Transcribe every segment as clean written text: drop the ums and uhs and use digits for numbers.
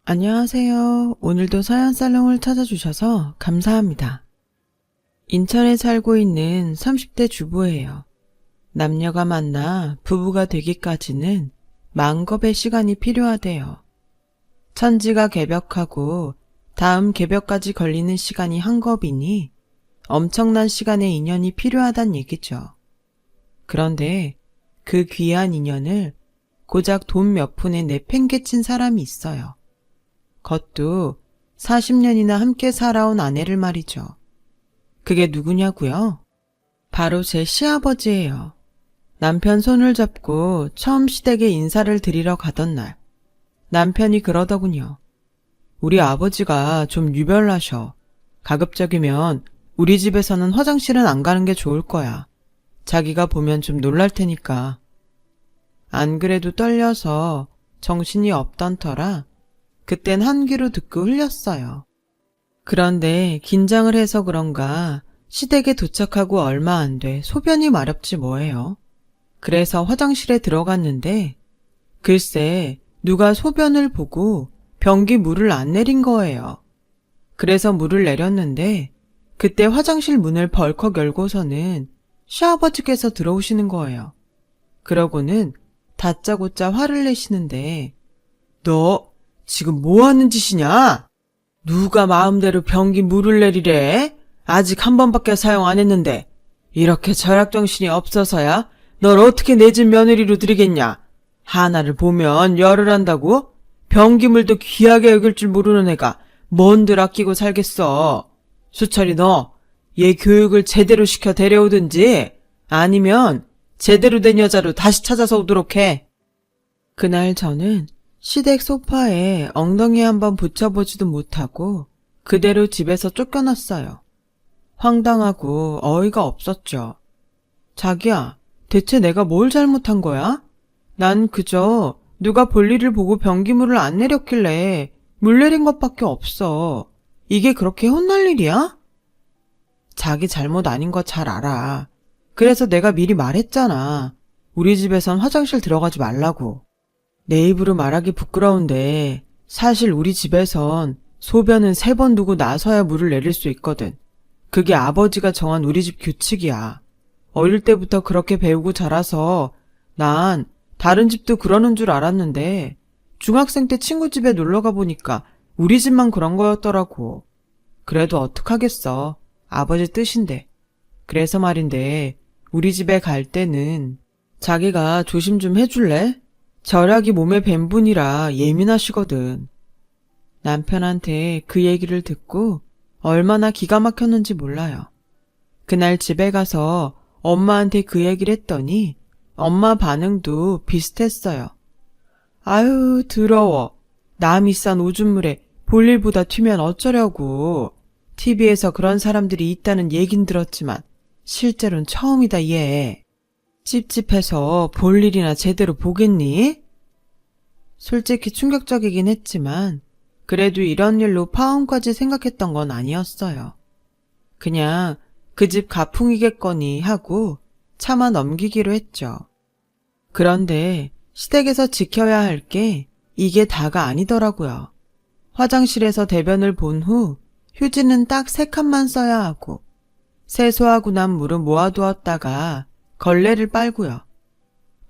안녕하세요. 오늘도 서연살롱을 찾아주셔서 감사합니다. 인천에 살고 있는 30대 주부예요. 남녀가 만나 부부가 되기까지는 만겁의 시간이 필요하대요. 천지가 개벽하고 다음 개벽까지 걸리는 시간이 한 겁이니 엄청난 시간의 인연이 필요하단 얘기죠. 그런데 그 귀한 인연을 고작 돈 몇 푼에 내팽개친 사람이 있어요. 그것도 40년이나 함께 살아온 아내를 말이죠. 그게 누구냐고요? 바로 제 시아버지예요. 남편 손을 잡고 처음 시댁에 인사를 드리러 가던 날, 남편이 그러더군요. 우리 아버지가 좀 유별나셔. 가급적이면 우리 집에서는 화장실은 안 가는 게 좋을 거야. 자기가 보면 좀 놀랄 테니까. 안 그래도 떨려서 정신이 없던 터라 그땐 한 귀로 듣고 흘렸어요. 그런데 긴장을 해서 그런가 시댁에 도착하고 얼마 안 돼 소변이 마렵지 뭐예요. 그래서 화장실에 들어갔는데 글쎄 누가 소변을 보고 변기 물을 안 내린 거예요. 그래서 물을 내렸는데 그때 화장실 문을 벌컥 열고서는 시아버지께서 들어오시는 거예요. 그러고는 다짜고짜 화를 내시는데 너 지금 뭐 하는 짓이냐? 누가 마음대로 변기 물을 내리래? 아직 한 번밖에 사용 안 했는데 이렇게 절약정신이 없어서야 널 어떻게 내 집 며느리로 들이겠냐? 하나를 보면 열을 한다고? 변기물도 귀하게 여길 줄 모르는 애가 뭔들 아끼고 살겠어. 수철이 너 얘 교육을 제대로 시켜 데려오든지 아니면 제대로 된 여자로 다시 찾아서 오도록 해. 그날 저는 시댁 소파에 엉덩이 한번 붙여보지도 못하고 그대로 집에서 쫓겨났어요. 황당하고 어이가 없었죠. 자기야, 대체 내가 뭘 잘못한 거야? 난 그저 누가 볼일을 보고 변기물을 안 내렸길래 물 내린 것밖에 없어. 이게 그렇게 혼날 일이야? 자기 잘못 아닌 거 잘 알아. 그래서 내가 미리 말했잖아. 우리 집에선 화장실 들어가지 말라고. 내 입으로 말하기 부끄러운데 사실 우리 집에선 소변은 3번 두고 나서야 물을 내릴 수 있거든. 그게 아버지가 정한 우리 집 규칙이야. 어릴 때부터 그렇게 배우고 자라서 난 다른 집도 그러는 줄 알았는데 중학생 때 친구 집에 놀러가 보니까 우리 집만 그런 거였더라고. 그래도 어떡하겠어. 아버지 뜻인데. 그래서 말인데 우리 집에 갈 때는 자기가 조심 좀 해줄래? 절약이 몸에 밴 분이라 예민하시거든. 남편한테 그 얘기를 듣고 얼마나 기가 막혔는지 몰라요. 그날 집에 가서 엄마한테 그 얘기를 했더니 엄마 반응도 비슷했어요. 아유 더러워. 남이 싼 오줌물에 볼일보다 튀면 어쩌려고. TV에서 그런 사람들이 있다는 얘긴 들었지만 실제로는 처음이다 얘. 찝찝해서 볼일이나 제대로 보겠니? 솔직히 충격적이긴 했지만 그래도 이런 일로 파혼까지 생각했던 건 아니었어요. 그냥 그 집 가풍이겠거니 하고 차마 넘기기로 했죠. 그런데 시댁에서 지켜야 할 게 이게 다가 아니더라고요. 화장실에서 대변을 본 후 휴지는 딱 3칸만 써야 하고 세수하고 난 물은 모아두었다가 걸레를 빨고요.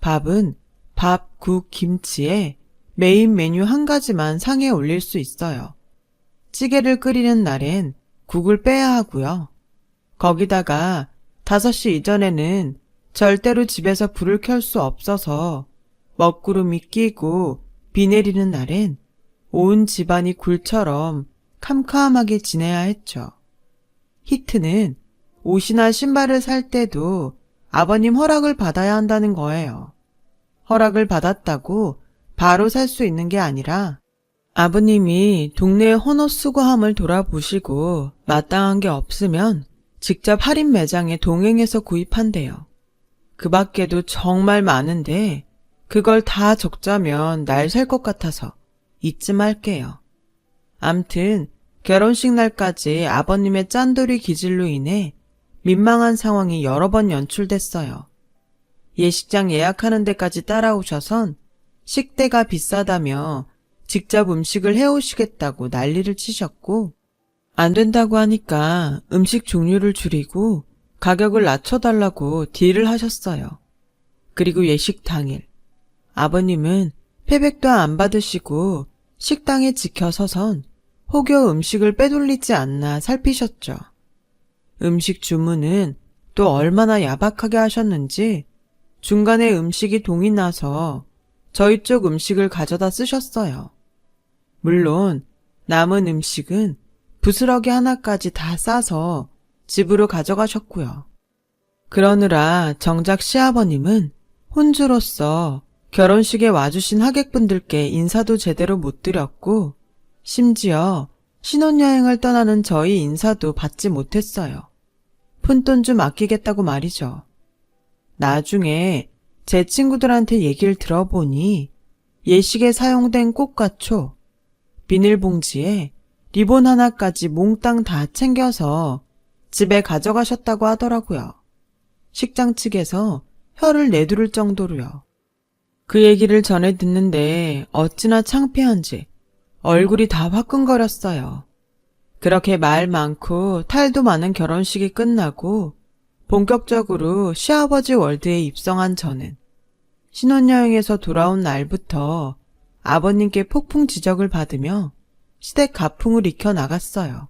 밥은 밥, 국, 김치에 메인 메뉴 한 가지만 상에 올릴 수 있어요. 찌개를 끓이는 날엔 국을 빼야 하고요. 거기다가 5시 이전에는 절대로 집에서 불을 켤 수 없어서 먹구름이 끼고 비 내리는 날엔 온 집안이 굴처럼 캄캄하게 지내야 했죠. 히트는 옷이나 신발을 살 때도 아버님 허락을 받아야 한다는 거예요. 허락을 받았다고 바로 살 수 있는 게 아니라 아버님이 동네 헌옷수거함을 돌아보시고 마땅한 게 없으면 직접 할인 매장에 동행해서 구입한대요. 그 밖에도 정말 많은데 그걸 다 적자면 날 살 것 같아서 이쯤 할게요. 암튼 결혼식 날까지 아버님의 짠돌이 기질로 인해 민망한 상황이 여러 번 연출됐어요. 예식장 예약하는 데까지 따라오셔선 식대가 비싸다며 직접 음식을 해오시겠다고 난리를 치셨고, 안 된다고 하니까 음식 종류를 줄이고 가격을 낮춰달라고 딜을 하셨어요. 그리고 예식 당일, 아버님은 패백도 안 받으시고 식당에 지켜서선 혹여 음식을 빼돌리지 않나 살피셨죠. 음식 주문은 또 얼마나 야박하게 하셨는지 중간에 음식이 동이 나서 저희 쪽 음식을 가져다 쓰셨어요. 물론 남은 음식은 부스러기 하나까지 다 싸서 집으로 가져가셨고요. 그러느라 정작 시아버님은 혼주로서 결혼식에 와주신 하객분들께 인사도 제대로 못 드렸고, 심지어 신혼여행을 떠나는 저희 인사도 받지 못했어요. 푼돈 좀 아끼겠다고 말이죠. 나중에 제 친구들한테 얘기를 들어보니 예식에 사용된 꽃과 초, 비닐봉지에 리본 하나까지 몽땅 다 챙겨서 집에 가져가셨다고 하더라고요. 식장 측에서 혀를 내두를 정도로요. 그 얘기를 전해 듣는데 어찌나 창피한지 얼굴이 다 화끈거렸어요. 그렇게 말 많고 탈도 많은 결혼식이 끝나고 본격적으로 시아버지 월드에 입성한 저는 신혼여행에서 돌아온 날부터 아버님께 폭풍 지적을 받으며 시댁 가풍을 익혀 나갔어요.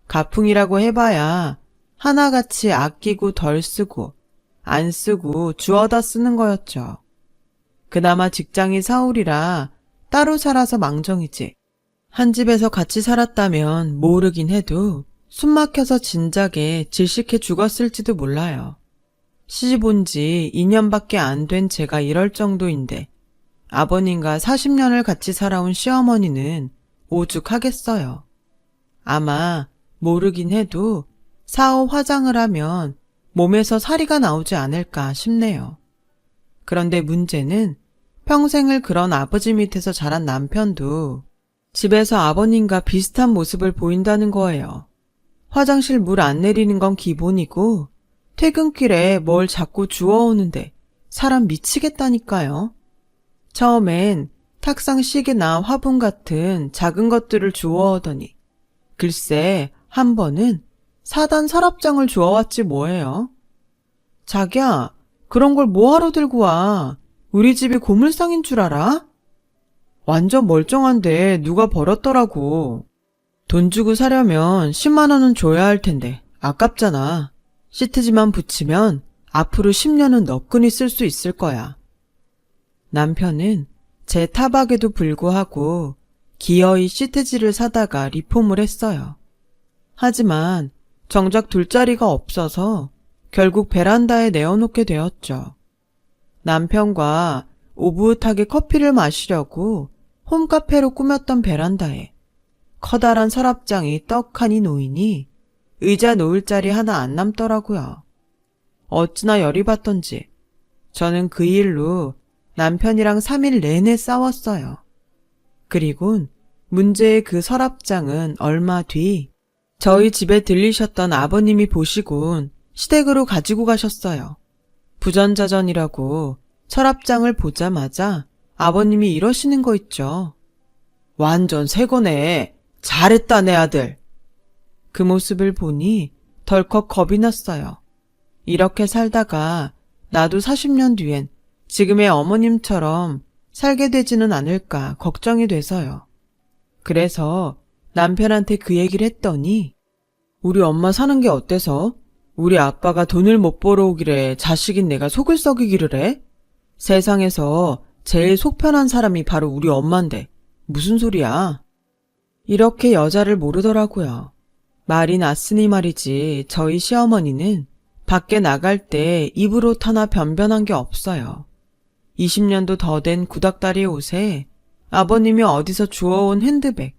가풍이라고 해봐야 하나같이 아끼고 덜 쓰고 안 쓰고 주워다 쓰는 거였죠. 그나마 직장이 사울이라 따로 살아서 망정이지. 한 집에서 같이 살았다면 모르긴 해도 숨 막혀서 진작에 질식해 죽었을지도 몰라요. 시집 온 지 2년밖에 안 된 제가 이럴 정도인데 아버님과 40년을 같이 살아온 시어머니는 오죽하겠어요. 아마 모르긴 해도 4호 화장을 하면 몸에서 사리가 나오지 않을까 싶네요. 그런데 문제는 평생을 그런 아버지 밑에서 자란 남편도 집에서 아버님과 비슷한 모습을 보인다는 거예요. 화장실 물 안 내리는 건 기본이고 퇴근길에 뭘 자꾸 주워오는데 사람 미치겠다니까요. 처음엔 탁상 시계나 화분 같은 작은 것들을 주워오더니 글쎄 한 번은 사단 서랍장을 주워왔지 뭐예요. 자기야, 그런 걸 뭐하러 들고 와? 우리 집이 고물상인 줄 알아? 완전 멀쩡한데 누가 버렸더라고. 돈 주고 사려면 10만 원은 줘야 할 텐데 아깝잖아. 시트지만 붙이면 앞으로 10년은 너끈히 쓸 수 있을 거야. 남편은 제 타박에도 불구하고 기어이 시트지를 사다가 리폼을 했어요. 하지만 정작 둘 자리가 없어서 결국 베란다에 내어놓게 되었죠. 남편과 오붓하게 커피를 마시려고 홈카페로 꾸몄던 베란다에 커다란 서랍장이 떡하니 놓이니 의자 놓을 자리 하나 안 남더라고요. 어찌나 열이 받던지 저는 그 일로 남편이랑 3일 내내 싸웠어요. 그리곤 문제의 그 서랍장은 얼마 뒤 저희 집에 들리셨던 아버님이 보시곤 시댁으로 가지고 가셨어요. 부전자전이라고 서랍장을 보자마자 아버님이 이러시는 거 있죠. 완전 새 거네. 잘했다 내 아들. 그 모습을 보니 덜컥 겁이 났어요. 이렇게 살다가 나도 40년 뒤엔 지금의 어머님처럼 살게 되지는 않을까 걱정이 돼서요. 그래서 남편한테 그 얘기를 했더니 우리 엄마 사는 게 어때서? 우리 아빠가 돈을 못 벌어오기래 자식인 내가 속을 썩이기를 해? 세상에서 제일 속 편한 사람이 바로 우리 엄마인데 무슨 소리야? 이렇게 여자를 모르더라고요. 말이 났으니 말이지 저희 시어머니는 밖에 나갈 때 입으로 하나 변변한 게 없어요. 20년도 더 된 구닥다리 옷에 아버님이 어디서 주워온 핸드백,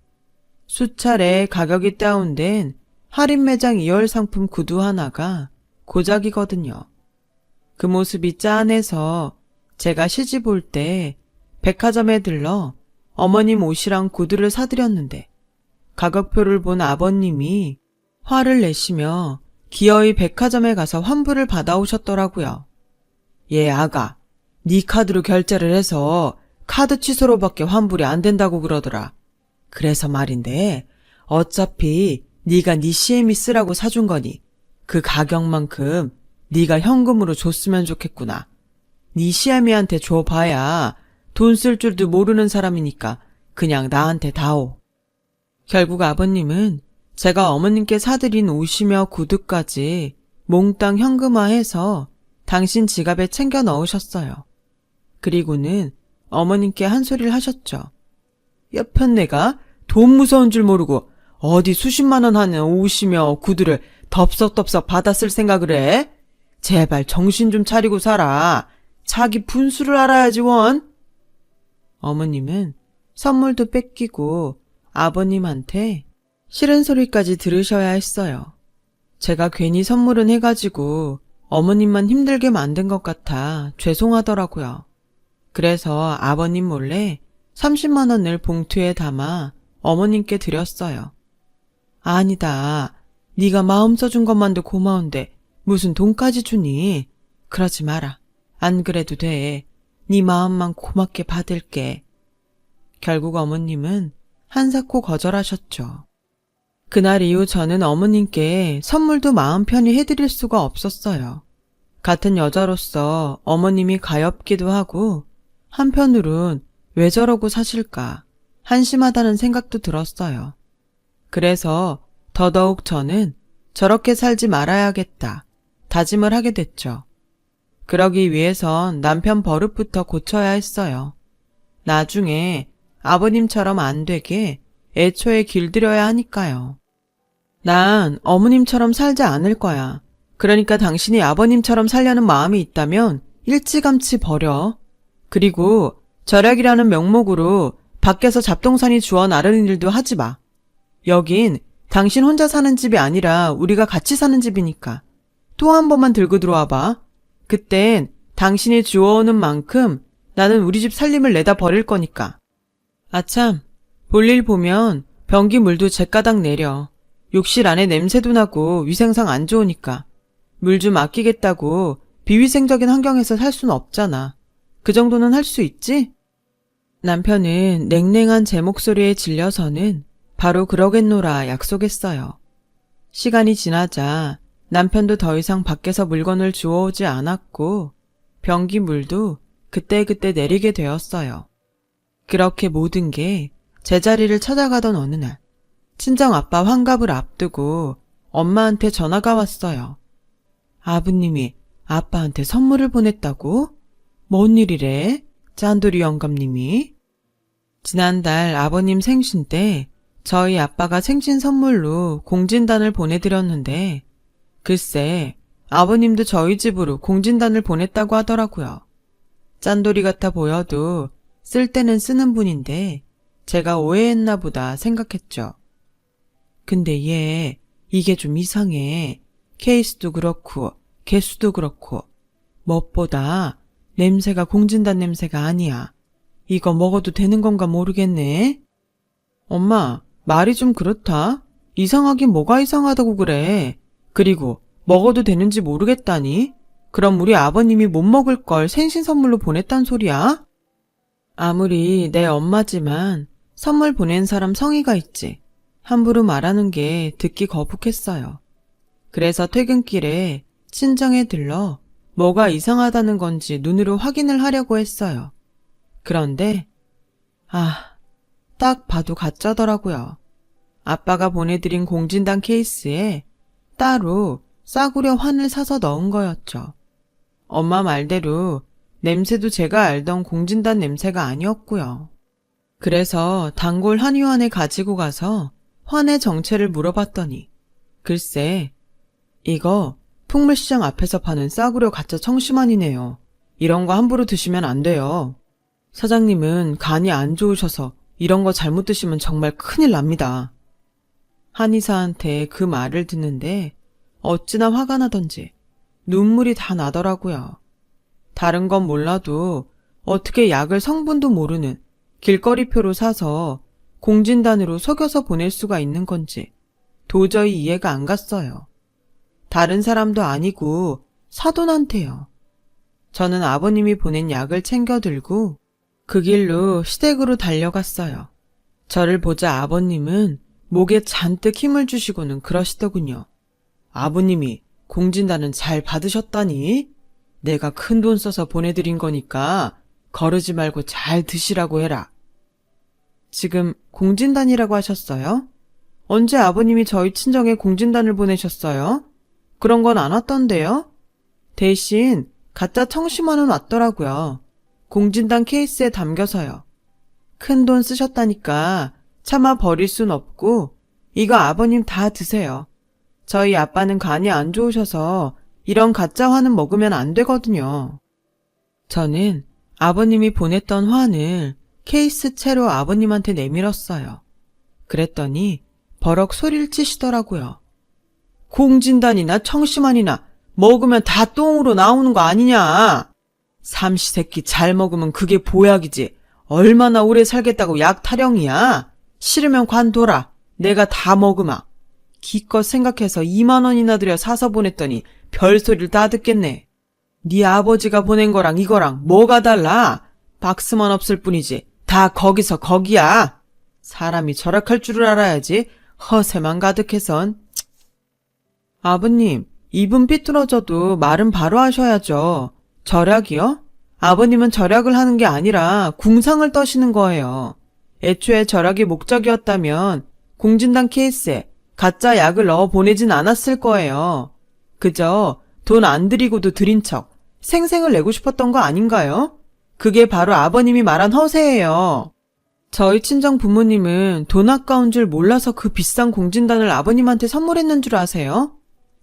수차례 가격이 다운된 할인 매장 2월 상품 구두 하나가 고작이거든요. 그 모습이 짠해서 제가 시집 올 때 백화점에 들러 어머님 옷이랑 구두를 사드렸는데 가격표를 본 아버님이 화를 내시며 기어이 백화점에 가서 환불을 받아오셨더라고요. 얘 아가, 네 카드로 결제를 해서 카드 취소로밖에 환불이 안 된다고 그러더라. 그래서 말인데 어차피 네가 네 CM이 쓰라고 사준 거니 그 가격만큼 네가 현금으로 줬으면 좋겠구나. 네 CM이한테 줘봐야 돈 쓸 줄도 모르는 사람이니까 그냥 나한테 다오. 결국 아버님은 제가 어머님께 사드린 옷이며 구두까지 몽땅 현금화해서 당신 지갑에 챙겨 넣으셨어요. 그리고는 어머님께 한 소리를 하셨죠. 여편네가 돈 무서운 줄 모르고 어디 수십만 원 하는 옷이며 구두를 덥석덥석 받아 쓸 생각을 해? 제발 정신 좀 차리고 살아. 자기 분수를 알아야지 원. 어머님은 선물도 뺏기고 아버님한테 싫은 소리까지 들으셔야 했어요. 제가 괜히 선물은 해가지고 어머님만 힘들게 만든 것 같아 죄송하더라고요. 그래서 아버님 몰래 30만 원을 봉투에 담아 어머님께 드렸어요. 아니다. 네가 마음 써준 것만도 고마운데 무슨 돈까지 주니? 그러지 마라. 안 그래도 돼. 네 마음만 고맙게 받을게. 결국 어머님은 한사코 거절하셨죠. 그날 이후 저는 어머님께 선물도 마음 편히 해드릴 수가 없었어요. 같은 여자로서 어머님이 가엾기도 하고 한편으론 왜 저러고 사실까 한심하다는 생각도 들었어요. 그래서 더더욱 저는 저렇게 살지 말아야겠다 다짐을 하게 됐죠. 그러기 위해선 남편 버릇부터 고쳐야 했어요. 나중에 아버님처럼 안 되게 애초에 길들여야 하니까요. 난 어머님처럼 살지 않을 거야. 그러니까 당신이 아버님처럼 살려는 마음이 있다면 일찌감치 버려. 그리고 절약이라는 명목으로 밖에서 잡동사니 주워 나르는 일도 하지 마. 여긴 당신 혼자 사는 집이 아니라 우리가 같이 사는 집이니까. 또 한 번만 들고 들어와 봐. 그땐 당신이 주워오는 만큼 나는 우리 집 살림을 내다 버릴 거니까. 아참, 볼일 보면 변기 물도 제가닥 내려. 욕실 안에 냄새도 나고 위생상 안 좋으니까. 물 좀 아끼겠다고 비위생적인 환경에서 살 수는 없잖아. 그 정도는 할 수 있지? 남편은 냉랭한 제 목소리에 질려서는 바로 그러겠노라 약속했어요. 시간이 지나자 남편도 더 이상 밖에서 물건을 주워오지 않았고 변기 물도 그때그때 내리게 되었어요. 그렇게 모든 게 제자리를 찾아가던 어느 날 친정 아빠 환갑을 앞두고 엄마한테 전화가 왔어요. 아버님이 아빠한테 선물을 보냈다고? 뭔 일이래? 짠돌이 영감님이? 지난달 아버님 생신 때 저희 아빠가 생신 선물로 공진단을 보내드렸는데 글쎄 아버님도 저희 집으로 공진단을 보냈다고 하더라고요. 짠돌이 같아 보여도 쓸 때는 쓰는 분인데 제가 오해했나 보다 생각했죠. 근데 얘 이게 좀 이상해. 케이스도 그렇고 개수도 그렇고 무엇보다 냄새가 공진단 냄새가 아니야. 이거 먹어도 되는 건가 모르겠네. 엄마, 말이 좀 그렇다. 이상하긴 뭐가 이상하다고 그래. 그리고 먹어도 되는지 모르겠다니? 그럼 우리 아버님이 못 먹을 걸 생신 선물로 보냈단 소리야? 아무리 내 엄마지만 선물 보낸 사람 성의가 있지. 함부로 말하는 게 듣기 거북했어요. 그래서 퇴근길에 친정에 들러 뭐가 이상하다는 건지 눈으로 확인을 하려고 했어요. 그런데 딱 봐도 가짜더라고요. 아빠가 보내드린 공진단 케이스에 따로 싸구려 환을 사서 넣은 거였죠. 엄마 말대로 냄새도 제가 알던 공진단 냄새가 아니었고요. 그래서 단골 한의원에 가지고 가서 환의 정체를 물어봤더니 글쎄 이거 풍물시장 앞에서 파는 싸구려 가짜 청심환이네요. 이런 거 함부로 드시면 안 돼요. 사장님은 간이 안 좋으셔서 이런 거 잘못 드시면 정말 큰일 납니다. 한의사한테 그 말을 듣는데 어찌나 화가 나던지 눈물이 다 나더라고요. 다른 건 몰라도 어떻게 약을 성분도 모르는 길거리표로 사서 공진단으로 속여서 보낼 수가 있는 건지 도저히 이해가 안 갔어요. 다른 사람도 아니고 사돈한테요. 저는 아버님이 보낸 약을 챙겨 들고 그 길로 시댁으로 달려갔어요. 저를 보자 아버님은 목에 잔뜩 힘을 주시고는 그러시더군요. 아버님이 공진단은 잘 받으셨다니? 내가 큰 돈 써서 보내드린 거니까 거르지 말고 잘 드시라고 해라. 지금 공진단이라고 하셨어요? 언제 아버님이 저희 친정에 공진단을 보내셨어요? 그런 건 안 왔던데요? 대신 가짜 청심환은 왔더라고요. 공진단 케이스에 담겨서요. 큰 돈 쓰셨다니까 차마 버릴 순 없고 이거 아버님 다 드세요. 저희 아빠는 간이 안 좋으셔서 이런 가짜 화는 먹으면 안 되거든요. 저는 아버님이 보냈던 화를 케이스 채로 아버님한테 내밀었어요. 그랬더니 버럭 소리를 치시더라고요. 공진단이나 청심환이나 먹으면 다 똥으로 나오는 거 아니냐? 삼시세끼 잘 먹으면 그게 보약이지. 얼마나 오래 살겠다고 약 타령이야? 싫으면 관둬라. 내가 다 먹으마. 기껏 생각해서 2만 원이나 들여 사서 보냈더니 별소리를 다 듣겠네. 네 아버지가 보낸 거랑 이거랑 뭐가 달라? 박스만 없을 뿐이지. 다 거기서 거기야. 사람이 절약할 줄을 알아야지. 허세만 가득해선. 아버님, 입은 삐뚤어져도 말은 바로 하셔야죠. 절약이요? 아버님은 절약을 하는 게 아니라 궁상을 떠시는 거예요. 애초에 절약이 목적이었다면 공진단 케이스에 가짜 약을 넣어 보내진 않았을 거예요. 그저 돈 안 드리고도 드린 척 생생을 내고 싶었던 거 아닌가요? 그게 바로 아버님이 말한 허세예요. 저희 친정 부모님은 돈 아까운 줄 몰라서 그 비싼 공진단을 아버님한테 선물했는 줄 아세요?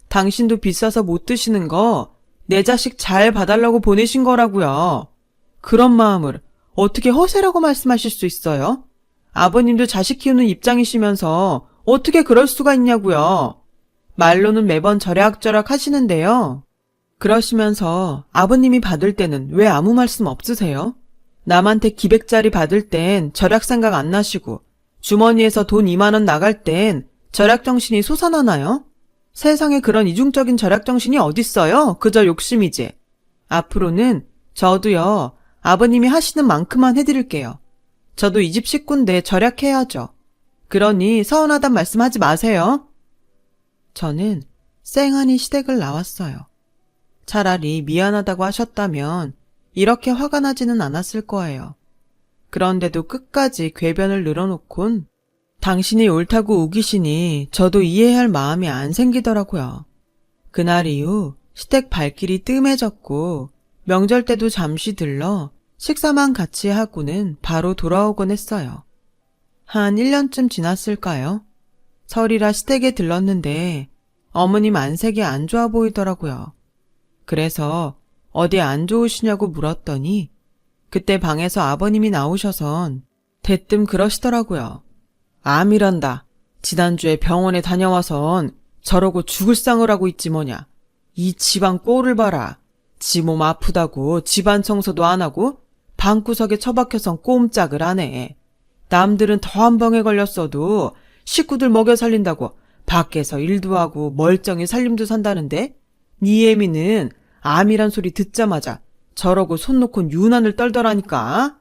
당신도 비싸서 못 드시는 거 내 자식 잘 봐달라고 보내신 거라고요. 그런 마음을 어떻게 허세라고 말씀하실 수 있어요? 아버님도 자식 키우는 입장이시면서 어떻게 그럴 수가 있냐고요. 말로는 매번 절약절약 하시는데요. 그러시면서 아버님이 받을 때는 왜 아무 말씀 없으세요? 남한테 기백짜리 받을 땐 절약 생각 안 나시고 주머니에서 돈 2만 원 나갈 땐 절약 정신이 솟아나나요? 세상에 그런 이중적인 절약 정신이 어딨어요? 그저 욕심이지. 앞으로는 저도요, 아버님이 하시는 만큼만 해드릴게요. 저도 이 집 식구인데 절약해야죠. 그러니 서운하단 말씀하지 마세요. 저는 쌩하니 시댁을 나왔어요. 차라리 미안하다고 하셨다면 이렇게 화가 나지는 않았을 거예요. 그런데도 끝까지 궤변을 늘어놓곤 당신이 옳다고 우기시니 저도 이해할 마음이 안 생기더라고요. 그날 이후 시댁 발길이 뜸해졌고 명절 때도 잠시 들러 식사만 같이 하고는 바로 돌아오곤 했어요. 한 1년쯤 지났을까요? 설이라 시댁에 들렀는데 어머님 안색이 안 좋아 보이더라고요. 그래서 어디 안 좋으시냐고 물었더니 그때 방에서 아버님이 나오셔선 대뜸 그러시더라고요. 암이란다. 지난주에 병원에 다녀와선 저러고 죽을 상을 하고 있지 뭐냐. 이 집안 꼴을 봐라. 지 몸 아프다고 집안 청소도 안 하고 방구석에 처박혀선 꼼짝을 안 해. 남들은 더한 병에 걸렸어도 식구들 먹여 살린다고 밖에서 일도 하고 멀쩡히 살림도 산다는데 니 애미는 암이란 소리 듣자마자 저러고 손 놓고 유난을 떨더라니까.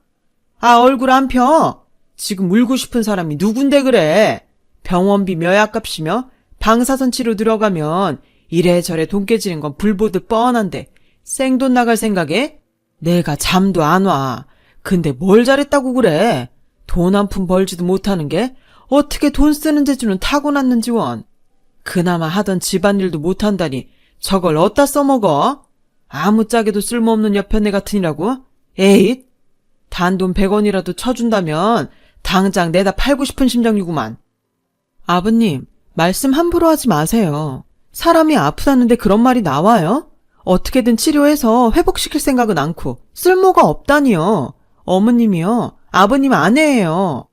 아, 얼굴 안 펴. 지금 울고 싶은 사람이 누군데 그래. 병원비 몇 약값이며 방사선 치료 들어가면 이래저래 돈 깨지는 건 불보듯 뻔한데 생돈 나갈 생각에? 내가 잠도 안 와. 근데 뭘 잘했다고 그래. 돈 한 푼 벌지도 못하는 게 어떻게 돈 쓰는 재주는 타고났는지 원. 그나마 하던 집안일도 못한다니 저걸 어디다 써먹어? 아무짝에도 쓸모없는 여편네 같으니라고? 에잇! 단돈 100원이라도 쳐준다면 당장 내다 팔고 싶은 심정이구만. 아버님, 말씀 함부로 하지 마세요. 사람이 아프다는데 그런 말이 나와요? 어떻게든 치료해서 회복시킬 생각은 않고 쓸모가 없다니요. 어머님이요. 아버님 아내예요.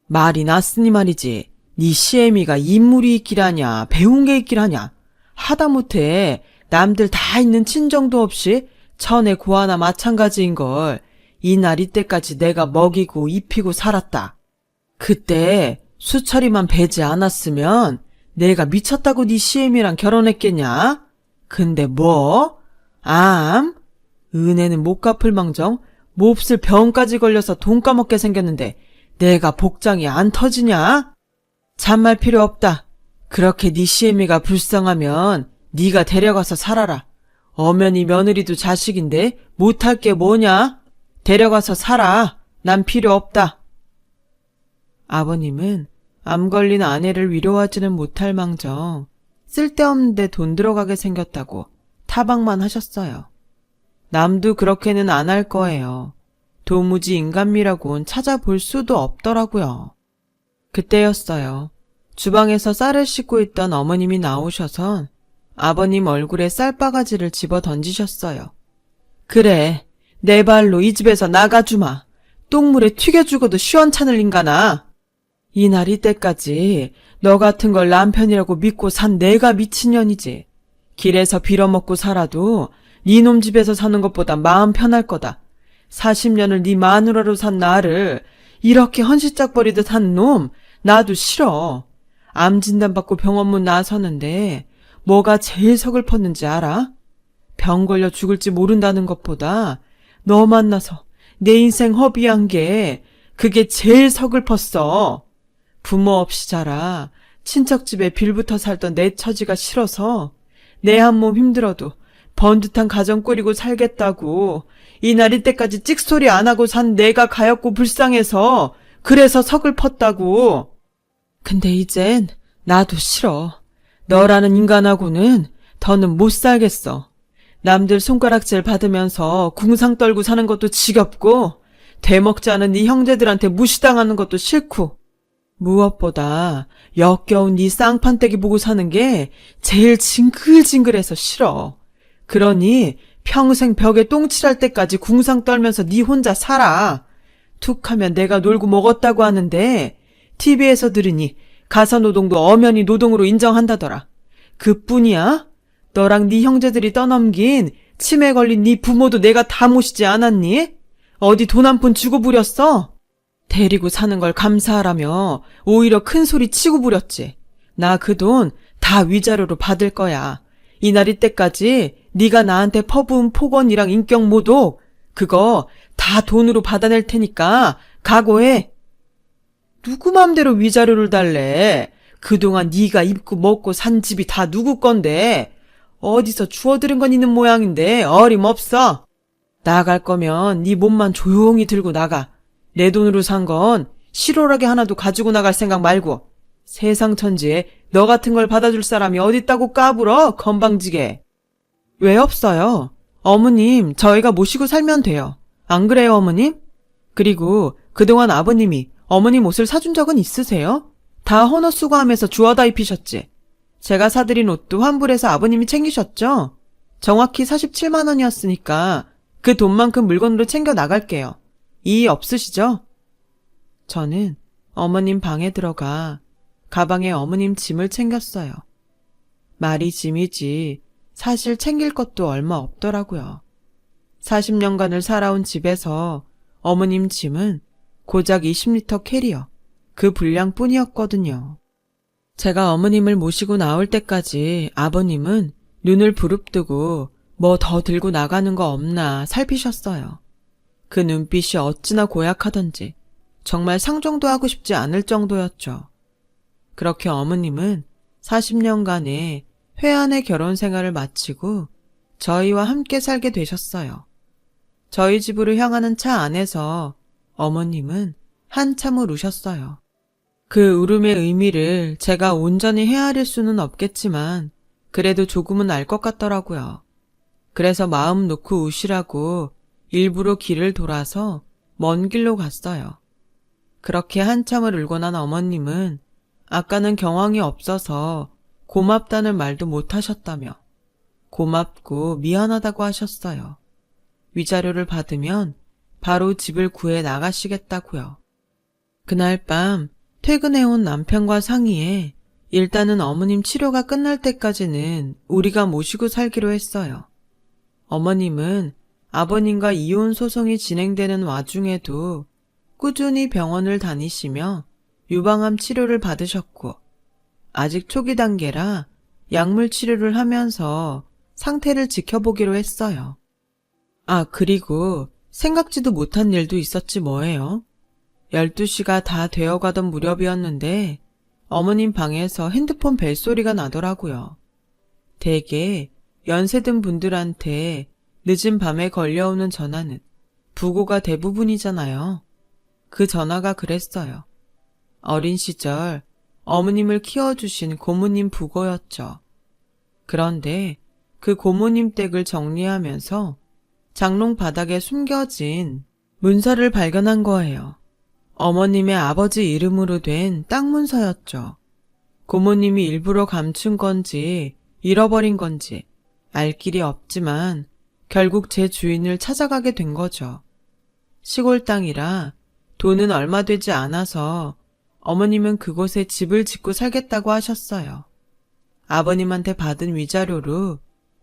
말이 났으니 말이지. 네 시애미가 인물이 있길 하냐 배운 게 있길 하냐. 하다못해 남들 다 있는 친정도 없이 천에 고하나 마찬가지인걸. 이날 이때까지 내가 먹이고 입히고 살았다. 그때 수철이만 배지 않았으면 내가 미쳤다고 네 시애미랑 결혼했겠냐? 근데 뭐? 암? 은혜는 못 갚을 망정 몹쓸 병까지 걸려서 돈 까먹게 생겼는데 내가 복장이 안 터지냐? 잔말 필요 없다. 그렇게 네 시애미가 불쌍하면 네가 데려가서 살아라. 엄연히 며느리도 자식인데 못할 게 뭐냐? 데려가서 살아. 난 필요 없다. 아버님은 암 걸린 아내를 위로하지는 못할 망정 쓸데없는데 돈 들어가게 생겼다고 타박만 하셨어요. 남도 그렇게는 안 할 거예요. 도무지 인간미라곤 찾아볼 수도 없더라고요. 그때였어요. 주방에서 쌀을 씻고 있던 어머님이 나오셔선 아버님 얼굴에 쌀바가지를 집어 던지셨어요. 그래, 내 발로 이 집에서 나가주마. 똥물에 튀겨 죽어도 시원찮을 인간아. 이날 이때까지 너 같은 걸 남편이라고 믿고 산 내가 미친년이지. 길에서 빌어먹고 살아도 네 놈 집에서 사는 것보다 마음 편할 거다. 40년을 네 마누라로 산 나를 이렇게 헌시짝 버리듯 한 놈 나도 싫어. 암 진단받고 병원문 나서는데 뭐가 제일 서글펐는지 알아? 병 걸려 죽을지 모른다는 것보다 너 만나서 내 인생 허비한 게 그게 제일 서글펐어. 부모 없이 자라 친척집에 빌붙어 살던 내 처지가 싫어서 내 한 몸 힘들어도 번듯한 가정 꾸리고 살겠다고 이날 이때까지 찍소리 안 하고 산 내가 가엾고 불쌍해서 그래서 서글펐다고. 근데 이젠 나도 싫어. 너라는 인간하고는 더는 못 살겠어. 남들 손가락질 받으면서 궁상 떨고 사는 것도 지겹고 되먹지 않은 네 형제들한테 무시당하는 것도 싫고 무엇보다 역겨운 네 쌍판떼기 보고 사는 게 제일 징글징글해서 싫어. 그러니 평생 벽에 똥칠할 때까지 궁상 떨면서 네 혼자 살아. 툭하면 내가 놀고 먹었다고 하는데 TV에서 들으니 가사노동도 엄연히 노동으로 인정한다더라. 그뿐이야? 너랑 네 형제들이 떠넘긴 치매 걸린 네 부모도 내가 다 모시지 않았니? 어디 돈 한 푼 주고 부렸어? 데리고 사는 걸 감사하라며 오히려 큰 소리 치고 부렸지. 나 그 돈 다 위자료로 받을 거야. 이날 이때까지 네가 나한테 퍼부은 폭언이랑 인격 모독 그거 다 돈으로 받아낼 테니까 각오해. 누구 맘대로 위자료를 달래. 그동안 네가 입고 먹고 산 집이 다 누구 건데. 어디서 주워들은 건 있는 모양인데 어림없어. 나갈 거면 네 몸만 조용히 들고 나가. 내 돈으로 산 건 실오라기 하나도 가지고 나갈 생각 말고. 세상 천지에 너 같은 걸 받아줄 사람이 어딨다고 까불어 건방지게. 왜 없어요? 어머님 저희가 모시고 살면 돼요. 안 그래요 어머님? 그리고 그동안 아버님이 어머님 옷을 사준 적은 있으세요? 다 헌옷 수거하면서 주워다 입히셨지. 제가 사드린 옷도 환불해서 아버님이 챙기셨죠? 정확히 47만 원이었으니까 그 돈만큼 물건으로 챙겨 나갈게요. 이의 없으시죠? 저는 어머님 방에 들어가 가방에 어머님 짐을 챙겼어요. 말이 짐이지 사실 챙길 것도 얼마 없더라고요. 40년간을 살아온 집에서 어머님 짐은 고작 20리터 캐리어 그 분량뿐이었거든요. 제가 어머님을 모시고 나올 때까지 아버님은 눈을 부릅뜨고 뭐 더 들고 나가는 거 없나 살피셨어요. 그 눈빛이 어찌나 고약하던지 정말 상종도 하고 싶지 않을 정도였죠. 그렇게 어머님은 40년간의 회한의 결혼 생활을 마치고 저희와 함께 살게 되셨어요. 저희 집으로 향하는 차 안에서 어머님은 한참을 우셨어요. 그 울음의 의미를 제가 온전히 헤아릴 수는 없겠지만 그래도 조금은 알 것 같더라고요. 그래서 마음 놓고 우시라고 일부러 길을 돌아서 먼 길로 갔어요. 그렇게 한참을 울고 난 어머님은 아까는 경황이 없어서 고맙다는 말도 못하셨다며 고맙고 미안하다고 하셨어요. 위자료를 받으면 바로 집을 구해 나가시겠다고요. 그날 밤 퇴근해온 남편과 상의해 일단은 어머님 치료가 끝날 때까지는 우리가 모시고 살기로 했어요. 어머님은 아버님과 이혼 소송이 진행되는 와중에도 꾸준히 병원을 다니시며 유방암 치료를 받으셨고 아직 초기 단계라 약물 치료를 하면서 상태를 지켜보기로 했어요. 아, 그리고 생각지도 못한 일도 있었지 뭐예요. 12시가 다 되어가던 무렵이었는데 어머님 방에서 핸드폰 벨소리가 나더라고요. 대개 연세든 분들한테 늦은 밤에 걸려오는 전화는 부고가 대부분이잖아요. 그 전화가 그랬어요. 어린 시절 어머님을 키워주신 고모님 부고였죠. 그런데 그 고모님 댁을 정리하면서 장롱 바닥에 숨겨진 문서를 발견한 거예요. 어머님의 아버지 이름으로 된 땅 문서였죠. 고모님이 일부러 감춘 건지 잃어버린 건지 알 길이 없지만 결국 제 주인을 찾아가게 된 거죠. 시골 땅이라 돈은 얼마 되지 않아서 어머님은 그곳에 집을 짓고 살겠다고 하셨어요. 아버님한테 받은 위자료로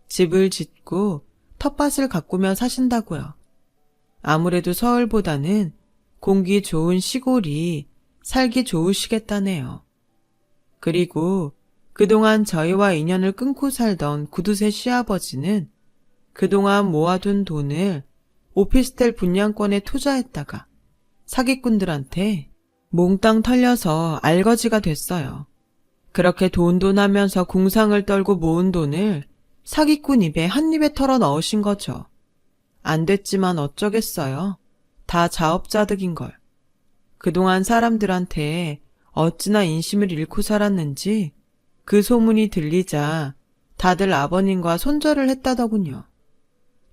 집을 짓고 텃밭을 가꾸며 사신다고요. 아무래도 서울보다는 공기 좋은 시골이 살기 좋으시겠다네요. 그리고 그동안 저희와 인연을 끊고 살던 구두쇠 시아버지는 그동안 모아둔 돈을 오피스텔 분양권에 투자했다가 사기꾼들한테 몽땅 털려서 알거지가 됐어요. 그렇게 돈돈 하면서 궁상을 떨고 모은 돈을 사기꾼 입에 한 입에 털어 넣으신 거죠. 안 됐지만 어쩌겠어요. 다 자업자득인걸. 그동안 사람들한테 어찌나 인심을 잃고 살았는지 그 소문이 들리자 다들 아버님과 손절을 했다더군요.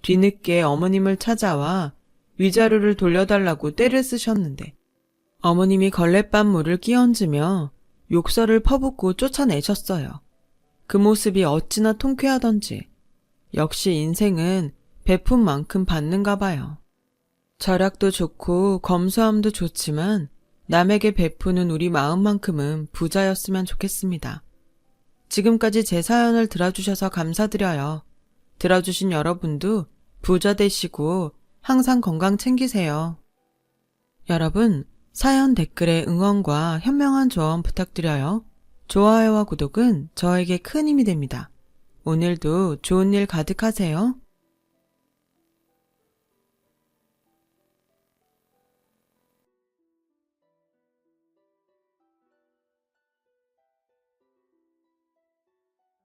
뒤늦게 어머님을 찾아와 위자료를 돌려달라고 떼를 쓰셨는데 어머님이 걸레밥물을 끼얹으며 욕설을 퍼붓고 쫓아내셨어요. 그 모습이 어찌나 통쾌하던지 역시 인생은 베푼 만큼 받는가 봐요. 절약도 좋고 검소함도 좋지만 남에게 베푸는 우리 마음만큼은 부자였으면 좋겠습니다. 지금까지 제 사연을 들어주셔서 감사드려요. 들어주신 여러분도 부자 되시고 항상 건강 챙기세요. 여러분, 사연 댓글에 응원과 현명한 조언 부탁드려요. 좋아요와 구독은 저에게 큰 힘이 됩니다. 오늘도 좋은 일 가득하세요.